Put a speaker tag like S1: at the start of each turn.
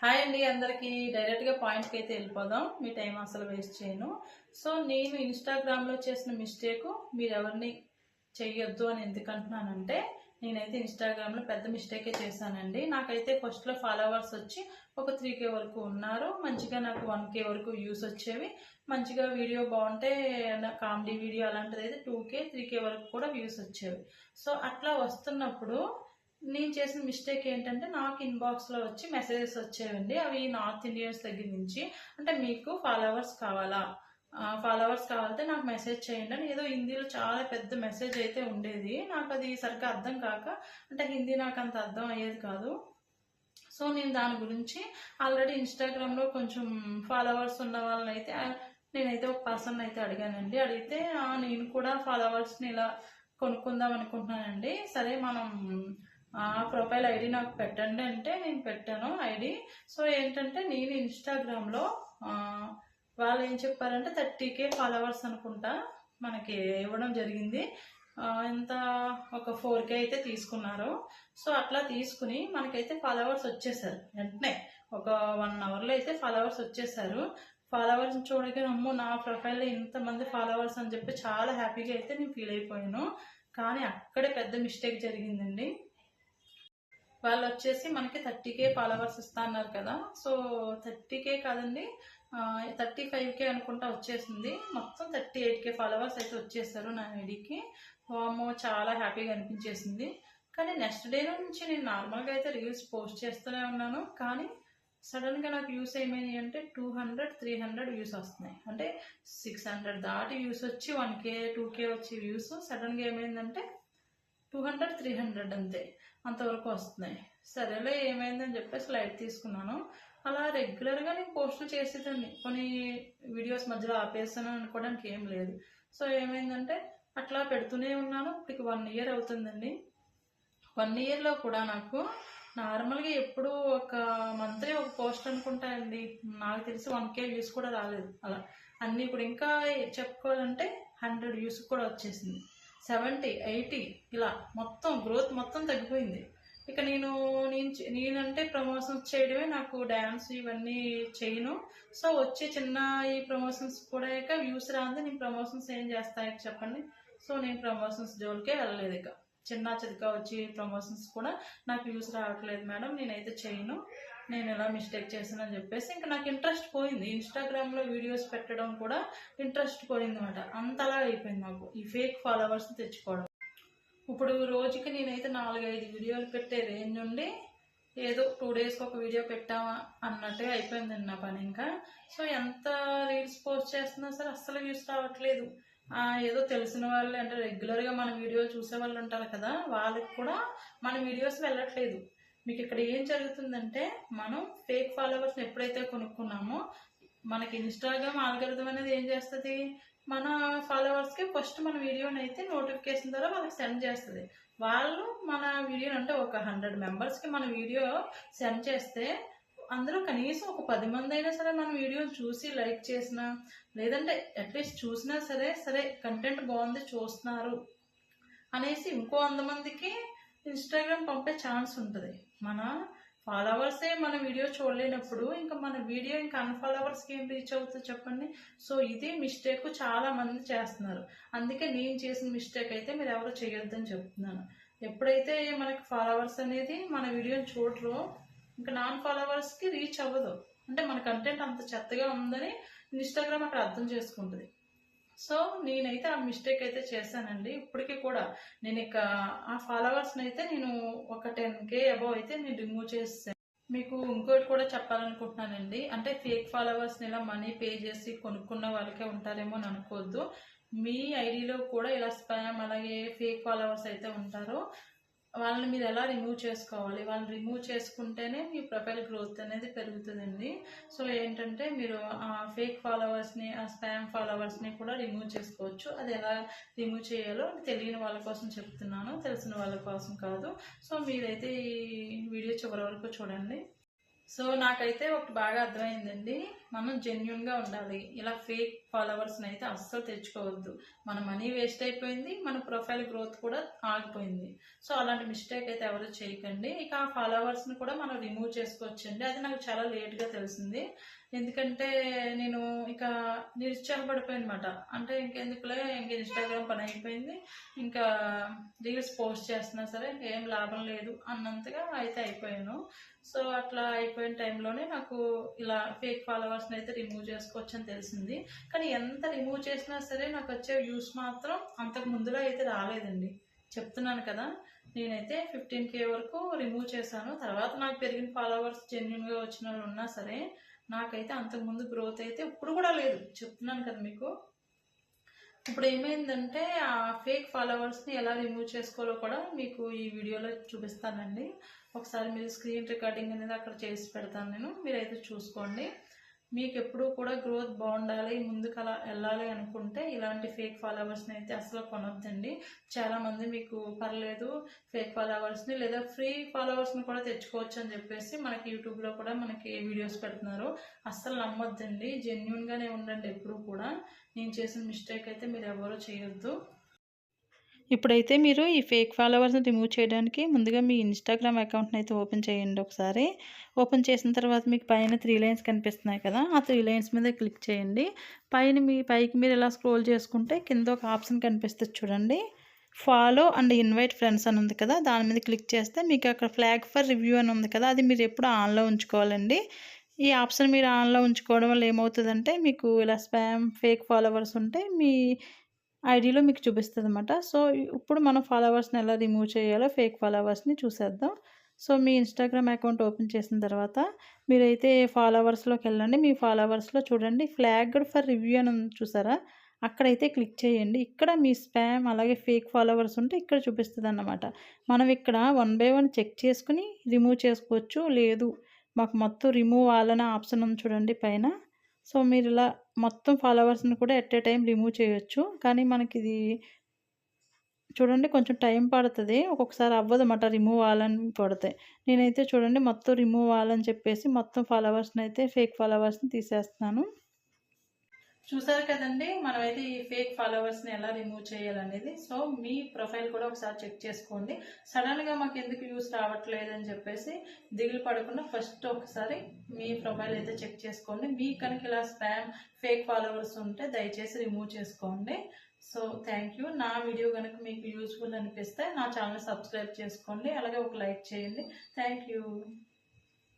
S1: Hi అండి అందరికీ. డైరెక్ట్గా పాయింట్కి అయితే వెళ్ళిపోదాం, మీ టైం అసలు వేస్ట్ చేయను. సో నేను ఇన్స్టాగ్రామ్లో చేసిన మిస్టేక్ మీరు ఎవరిని చెయ్యొద్దు అని ఎందుకు అంటున్నానంటే, నేనైతే ఇన్స్టాగ్రామ్లో పెద్ద మిస్టేకే చేశానండి. నాకైతే ఫస్ట్లో ఫాలోవర్స్ వచ్చి ఒక 3K వరకు ఉన్నారు. మంచిగా నాకు 1K వరకు వ్యూస్ వచ్చేవి. మంచిగా వీడియో బాగుంటే కామెడీ వీడియో అలాంటిది అయితే 2K 3K వరకు కూడా వ్యూస్ వచ్చేవి. సో అట్లా వస్తున్నప్పుడు నేను చేసిన మిస్టేక్ ఏంటంటే, నాకు ఇన్బాక్స్లో వచ్చి మెసేజెస్ వచ్చేవండి. అవి నార్త్ ఇండియన్స్ దగ్గర నుంచి. అంటే మీకు ఫాలోవర్స్ కావాలా, ఫాలోవర్స్ కావాలంటే నాకు మెసేజ్ చేయండి అని ఏదో హిందీలో చాలా పెద్ద మెసేజ్ అయితే ఉండేది. నాకు అది సరిగ్గా అర్థం కాక, అంటే హిందీ నాకు అంత అర్థం అయ్యేది కాదు. సో నేను దాని గురించి ఆల్రెడీ ఇన్స్టాగ్రామ్లో కొంచెం ఫాలోవర్స్ ఉన్న వాళ్ళని అయితే నేనైతే ఒక పర్సన్ అయితే అడిగానండి. అడిగితే నేను కూడా ఫాలోవర్స్ని ఇలా కొనుక్కుందాం అనుకుంటున్నానండి, సరే మనం ప్రొఫైల్ ఐడి నాకు పెట్టండి అంటే నేను పెట్టాను ఐడి. సో ఏంటంటే నేను ఇన్స్టాగ్రామ్లో వాళ్ళు ఏం చెప్పారంటే 30K ఫాలోవర్స్ అనుకుంటా మనకి ఇవ్వడం జరిగింది. ఇంత ఒక 4K అయితే తీసుకున్నారు. సో అట్లా తీసుకుని మనకైతే ఫాలోవర్స్ వచ్చేసారు వెంటనే. ఒక 1 అవర్లో అయితే ఫాలోవర్స్ వచ్చేసారు. ఫాలోవర్స్ చూడగానే అమ్మో నా ప్రొఫైల్లో ఇంతమంది ఫాలోవర్స్ అని చెప్పి చాలా హ్యాపీగా అయితే నేను ఫీల్ అయిపోయాను. కానీ అక్కడే పెద్ద మిస్టేక్ జరిగిందండి. వాళ్ళు వచ్చేసి మనకి 30K ఫాలోవర్స్ ఇస్తా అన్నారు కదా. సో 30K కాదండి, 35K అనుకుంటా వచ్చేసింది. మొత్తం 38K ఫాలోవర్స్ అయితే వచ్చేసారు నా ఐడికి. వామో చాలా హ్యాపీగా అనిపించేసింది. కానీ నెక్స్ట్ డే నుంచి నేను నార్మల్గా అయితే రీల్స్ పోస్ట్ చేస్తూనే ఉన్నాను. కానీ సడన్గా నాకు వ్యూస్ ఏమైనాయి అంటే 200 300 వ్యూస్ వస్తున్నాయి. అంటే 600 దాటి వ్యూస్ వచ్చి 1K 2K వచ్చి వ్యూస్ సడన్గా ఏమైందంటే 200 300 అంతే, అంతవరకు వస్తున్నాయి. సరేలే ఏమైందని చెప్పేసి లైట్ తీసుకున్నాను. అలా రెగ్యులర్గా నేను పోస్టులు చేసేదాన్ని. కొన్ని వీడియోస్ మధ్యలో ఆపేసాను అనుకోవడానికి ఏం లేదు. సో ఏమైందంటే అట్లా పెడుతూనే ఉన్నాను. ఇప్పటికి 1 ఇయర్ అవుతుందండి. 1 ఇయర్లో కూడా నాకు నార్మల్గా ఎప్పుడు ఒక మంత్లీ ఒక పోస్ట్ అనుకుంటా అండి. నాకు తెలిసి 1K వ్యూస్ కూడా రాలేదు. అలా అన్నీ ఇప్పుడు ఇంకా చెప్పుకోవాలంటే 100 వ్యూస్ కూడా వచ్చేసింది. 70 80 ఇలా మొత్తం గ్రోత్ మొత్తం తగ్గిపోయింది. ఇక నేనంటే ప్రమోషన్స్ చేయడమే, నాకు డ్యాన్స్ ఇవన్నీ చేయను. సో వచ్చే చిన్న ఈ ప్రమోషన్స్ కూడా ఇక వ్యూస్ రాంది నేను ప్రమోషన్స్ ఏం చేస్తాయి చెప్పండి. సో నేను ప్రమోషన్స్ జోలికే వెళ్ళలేదు. ఇక చిన్న చితక వచ్చి ప్రమోషన్స్ కూడా నాకు వ్యూస్ రావట్లేదు మేడం, నేనైతే చేయను, నేను ఎలా మిస్టేక్ చేశానని చెప్పేసి ఇంకా నాకు ఇంట్రెస్ట్ పోయింది. ఇన్స్టాగ్రామ్లో వీడియోస్ పెట్టడం కూడా ఇంట్రెస్ట్ పోయింది అనమాట. అంతలా అయిపోయింది నాకు ఈ ఫేక్ ఫాలోవర్స్ని తెచ్చుకోవడం. ఇప్పుడు రోజుకి నేనైతే 4-5 వీడియోలు పెట్టే రేంజ్ నుండి ఏదో 2 డేస్కి ఒక వీడియో పెట్టామా అన్నట్టుగా అయిపోయిందండి నా పని ఇంకా. సో ఎంత రీల్స్ పోస్ట్ చేస్తున్నా సరే అస్సలు వ్యూస్ రావట్లేదు. ఏదో తెలిసిన వాళ్ళు అంటే రెగ్యులర్గా మన వీడియోలు చూసే వాళ్ళు ఉంటారు కదా, వాళ్ళకి కూడా మన వీడియోస్ వెళ్ళట్లేదు. మీకు ఇక్కడ ఏం జరుగుతుందంటే, మనం ఫేక్ ఫాలోవర్స్ని ఎప్పుడైతే కొనుక్కున్నామో మనకి ఇన్స్టాగ్రామ్ ఆల్గోరిథం అనేది ఏం చేస్తుంది, మన ఫాలోవర్స్కి ఫస్ట్ మన వీడియోని అయితే నోటిఫికేషన్ ద్వారా వాళ్ళకి సెండ్ చేస్తుంది. వాళ్ళు మన వీడియోని అంటే ఒక 100 మెంబర్స్కి మన వీడియో సెండ్ చేస్తే అందులో కనీసం ఒక 10 మంది అయినా సరే మన వీడియోని చూసి లైక్ చేసినా, లేదంటే అట్లీస్ట్ చూసినా సరే కంటెంట్ బాగుంది చూస్తున్నారు అనేసి ఇంకో 100 మందికి ఇన్స్టాగ్రామ్ పంపే ఛాన్స్ ఉంటుంది. మన ఫాలోవర్సే మన వీడియో చూడలేనప్పుడు ఇంకా మన వీడియో ఇంకా అన్ఫాలోవర్స్కి ఏం రీచ్ అవుతుంది చెప్పండి. సో ఇది మిస్టేక్ చాలా మంది చేస్తున్నారు. అందుకే నేను చేసిన మిస్టేక్ అయితే మీరు ఎవరు చేయొద్దని చెప్తున్నాను. ఎప్పుడైతే మనకి ఫాలోవర్స్ అనేది మన వీడియోని చూడరో ఇంకా నాన్ ఫాలోవర్స్కి రీచ్ అవ్వదు. అంటే మన కంటెంట్ అంత చెత్తగా ఉందని ఇన్స్టాగ్రామ్ అక్కడ అర్థం చేసుకుంటుంది. సో నేనైతే ఆ మిస్టేక్ అయితే చేశానండి. ఇప్పటికీ కూడా నేను ఇక ఆ ఫాలోవర్స్ని అయితే నేను ఒక 10K అబవ్ అయితే నేను రిమూవ్ చేస్తాను. మీకు ఇంకోటి కూడా చెప్పాలనుకుంటున్నానండి. అంటే ఫేక్ ఫాలోవర్స్ని ఇలా మనీ పే చేసి కొనుక్కున్న వాళ్ళకే ఉంటారేమో అని అనుకోవద్దు. మీ ఐడిలో కూడా ఇలా స్పామ్ అలాగే ఫేక్ ఫాలోవర్స్ అయితే ఉంటారు. వాళ్ళని మీరు ఎలా రిమూవ్ చేసుకోవాలి, వాళ్ళని రిమూవ్ చేసుకుంటేనే మీ ప్రొఫైల్ గ్రోత్ అనేది పెరుగుతుందండి. సో ఏంటంటే మీరు ఆ ఫేక్ ఫాలోవర్స్ని ఆ స్పామ్ ఫాలోవర్స్ని కూడా రిమూవ్ చేసుకోవచ్చు. అది ఎలా రిమూవ్ చేయాలో తెలియని వాళ్ళ కోసం చెప్తున్నాను, తెలిసిన వాళ్ళ కోసం కాదు. సో మీరైతే ఈ వీడియో చివరి వరకు చూడండి. సో నాకైతే ఒకటి బాగా అర్థమైందండి, మనం జెన్యున్గా ఉండాలి. ఇలా ఫేక్ ఫాలోవర్స్ని అయితే అస్సలు తెచ్చుకోవద్దు. మన మనీ వేస్ట్ అయిపోయింది, మన ప్రొఫైల్ గ్రోత్ కూడా ఆగిపోయింది. సో అలాంటి మిస్టేక్ అయితే ఎవరు చేయకండి. ఇక ఆ ఫాలోవర్స్ని కూడా మనం రిమూవ్ చేసుకోవచ్చండి. అది నాకు చాలా లేట్గా తెలిసింది. ఎందుకంటే నేను ఇక నిరుత్సాహపడిపోయాను అనమాట. అంటే ఇంకెందుకులే, ఇంక ఇన్స్టాగ్రామ్ పని అయిపోయింది, ఇంకా రీల్స్ పోస్ట్ చేస్తున్నా సరే ఇంకేం లాభం లేదు అన్నంతగా అయితే అయిపోయాను. సో అట్లా అయిపోయిన టైంలోనే నాకు ఇలా ఫేక్ ఫాలోవర్స్ని అయితే రిమూవ్ చేసుకోవచ్చు అని తెలిసింది. కానీ ఎంత రిమూవ్ చేసినా సరే నాకు వచ్చే వ్యూస్ మాత్రం అంతకు ముందులో అయితే రాలేదండి. చెప్తున్నాను కదా, నేనైతే 15K వరకు రిమూవ్ చేశాను. తర్వాత నాకు పెరిగిన ఫాలోవర్స్ జెన్యున్గా వచ్చిన వాళ్ళు ఉన్నా సరే నాకైతే అంతకుముందు గ్రోత్ అయితే ఇప్పుడు కూడా లేదు. చెప్తున్నాను కదా మీకు. ఇప్పుడు ఏమైందంటే ఆ ఫేక్ ఫాలోవర్స్ని ఎలా రిమూవ్ చేసుకోవాలో కూడా మీకు ఈ వీడియోలో చూపిస్తానండి. ఒకసారి మీరు స్క్రీన్ రికార్డింగ్ అనేది అక్కడ చేసి పెడతాను నేను, మీరైతే చూసుకోండి. మీకు ఎప్పుడూ కూడా గ్రోత్ బాగుండాలి, ముందుకు అలా వెళ్ళాలి అనుకుంటే ఇలాంటి ఫేక్ ఫాలోవర్స్ని అయితే అసలు కొనొద్దండి. చాలామంది మీకు పర్లేదు ఫేక్ ఫాలోవర్స్ని లేదా ఫ్రీ ఫాలోవర్స్ని కూడా తెచ్చుకోవచ్చు అని చెప్పేసి మనకి యూట్యూబ్లో కూడా మనకి వీడియోస్ పెడుతున్నారు. అస్సలు నమ్మొద్దండి, జెన్యున్గానే ఉండండి ఎప్పుడూ కూడా. నేను చేసిన మిస్టేక్ అయితే మీరు ఎవరూ చేయొద్దు. ఇప్పుడైతే మీరు ఈ ఫేక్ ఫాలోవర్స్ని రిమూవ్ చేయడానికి ముందుగా మీ ఇన్స్టాగ్రామ్ అకౌంట్ని అయితే ఓపెన్ చేయండి. ఒకసారి ఓపెన్ చేసిన తర్వాత మీకు పైన 3 లైన్స్ కనిపిస్తున్నాయి కదా, ఆ 3 లైన్స్ మీద క్లిక్ చేయండి. పైకి మీరు ఇలా స్క్రోల్ చేసుకుంటే కింద ఒక ఆప్షన్ కనిపిస్తుంది చూడండి, ఫాలో అండ్ ఇన్వైట్ ఫ్రెండ్స్ అని ఉంది కదా, దాని మీద క్లిక్ చేస్తే మీకు అక్కడ ఫ్లాగ్ ఫర్ రివ్యూ అని ఉంది కదా, అది మీరు ఎప్పుడు ఆన్లో ఉంచుకోవాలండి. ఈ ఆప్షన్ మీరు ఆన్లో ఉంచుకోవడం వల్ల ఏమవుతుందంటే మీకు ఇలా స్పామ్ ఫేక్ ఫాలోవర్స్ ఉంటే మీ ఐడీలో మీకు చూపిస్తుంది అనమాట. సో ఇప్పుడు మనం ఫాలోవర్స్ని ఎలా రిమూవ్ చేయాలో ఫేక్ ఫాలోవర్స్ని చూసేద్దాం. సో మీ ఇన్స్టాగ్రామ్ అకౌంట్ ఓపెన్ చేసిన తర్వాత మీరైతే ఫాలోవర్స్లోకి వెళ్ళండి. మీ ఫాలోవర్స్లో చూడండి ఫ్లాగ్డ్ ఫర్ రివ్యూ అని ఉంది చూసారా, అక్కడైతే క్లిక్ చేయండి. ఇక్కడ మీ స్పామ్ అలాగే ఫేక్ ఫాలోవర్స్ ఉంటే ఇక్కడ చూపిస్తుంది అన్నమాట. మనం ఇక్కడ 1 బై 1 చెక్ చేసుకుని రిమూవ్ చేసుకోవచ్చు. లేదు మాకు మొత్తం రిమూవ్ అవ్వాలనే ఆప్షన్ ఉంది చూడండి పైన. సో మీరు ఇలా మొత్తం ఫాలోవర్స్ని కూడా ఎట్ ఏ టైం రిమూవ్ చేయొచ్చు. కానీ మనకిది చూడండి కొంచెం టైం పడుతుంది, ఒక్కొక్కసారి అవ్వదన్నమాట రిమూవ్ అవ్వాలని కొడితే. నేనైతే చూడండి మొత్తం రిమూవ్ అవ్వాలని చెప్పేసి మొత్తం ఫాలోవర్స్ని అయితే ఫేక్ ఫాలోవర్స్ని తీసేస్తున్నాను. చూసారు కదండి, మనమైతే ఈ ఫేక్ ఫాలోవర్స్ని ఎలా రిమూవ్ చేయాలనేది. సో మీ ప్రొఫైల్ కూడా ఒకసారి చెక్ చేసుకోండి. సడన్గా మాకు ఎందుకు వ్యూస్ రావట్లేదు అని చెప్పేసి దిగులు పడకుండా ఫస్ట్ ఒకసారి మీ ప్రొఫైల్ అయితే చెక్ చేసుకోండి. మీకు కనుక ఇలా స్పామ్ ఫేక్ ఫాలోవర్స్ ఉంటే దయచేసి రిమూవ్ చేసుకోండి. So thank you. నా వీడియో కనుక మీకు యూస్ఫుల్ అనిపిస్తే నా ఛానల్ సబ్స్క్రైబ్ చేసుకోండి, అలాగే ఒక లైక్ చేయండి. Thank you.